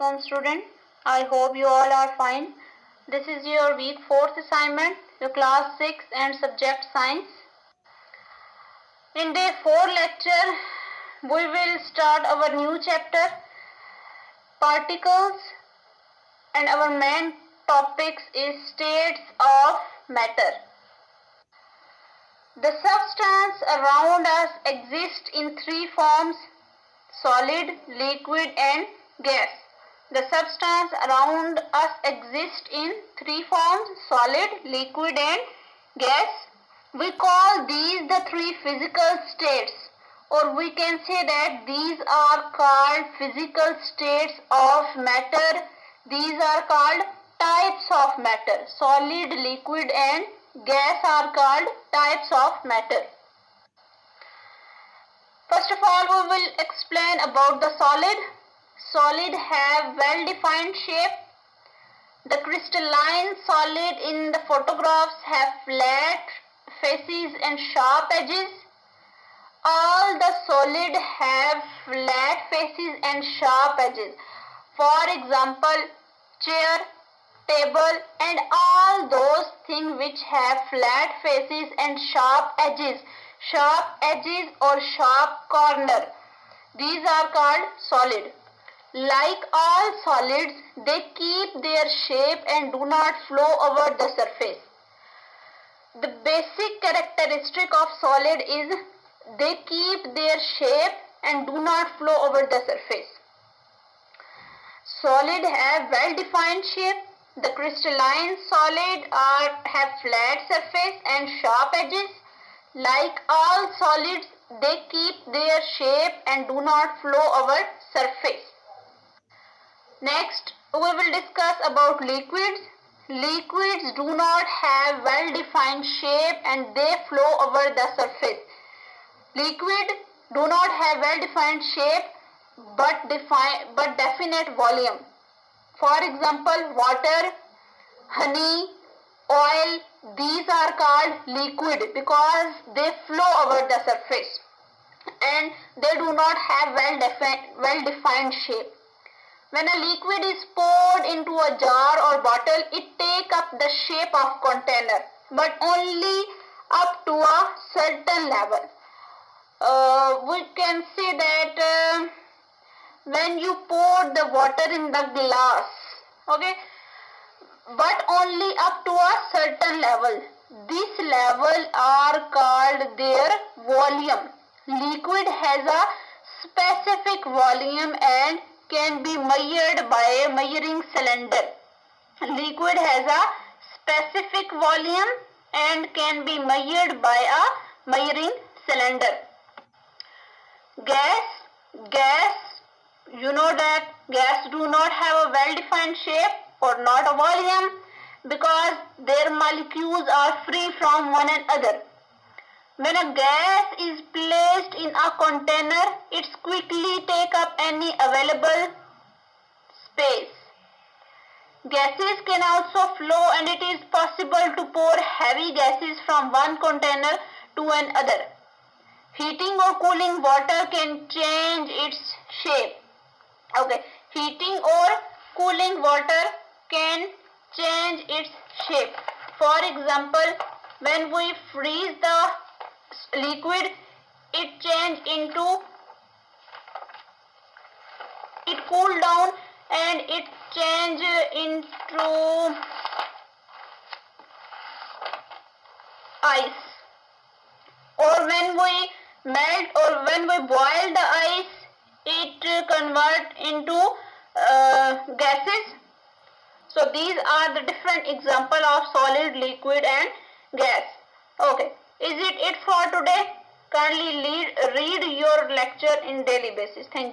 Assalamualaikum student. I hope you all are fine. This is your week 4th assignment, your class 6 and subject science. In day 4 lecture, we will start our new chapter, particles, and our main topics is states of matter. The substance around us exists in three forms: solid, liquid and gas. The substance around us exists in three forms: solid, liquid and gas. We call these the three physical states, or we can say that these are called physical states of matter. These are called types of matter. Solid, liquid and gas are called types of matter. First of all, we will explain about the solid. Solid have well-defined shape. The crystalline solid in the photographs have flat faces and sharp edges. All the solid have flat faces and sharp edges. For example, chair, table and all those things which have flat faces and sharp edges or sharp corner, these are called solid. Like all solids, they keep their shape and do not flow over the surface. The basic characteristic of solid is they keep their shape and do not flow over the surface. Solid have well-defined shape. The crystalline solid have flat surface and sharp edges. Like all solids, they keep their shape and do not flow over surface. Next, we will discuss about liquids. Liquids do not have well-defined shape and they flow over the surface. Liquid do not have well-defined shape but definite volume. For example, water, honey, oil, these are called liquid because they flow over the surface and they do not have well-defined shape. When a liquid is poured into a jar or bottle, it takes up the shape of container, but only up to a certain level. We can say that when you pour the water in the glass, okay, but only up to a certain level. This level are called their volume. Liquid has a specific volume and can be measured by a measuring cylinder. Liquid has a specific volume and can be measured by a measuring cylinder. Gas, you know that gas do not have a well-defined shape or not a volume because their molecules are free from one another. When a gas is placed in a container, it quickly takes up any available space. Gases can also flow and it is possible to pour heavy gases from one container to another. Heating or cooling water can change its shape. Okay, heating or cooling water can change its shape. For example, when we freeze the liquid, it cool down and it change into ice. Or when we melt or when we boil the ice, it convert into gases. So these are the different examples of solid, liquid and gas. Okay, is it for today? Kindly read your lecture in daily basis. Thank you.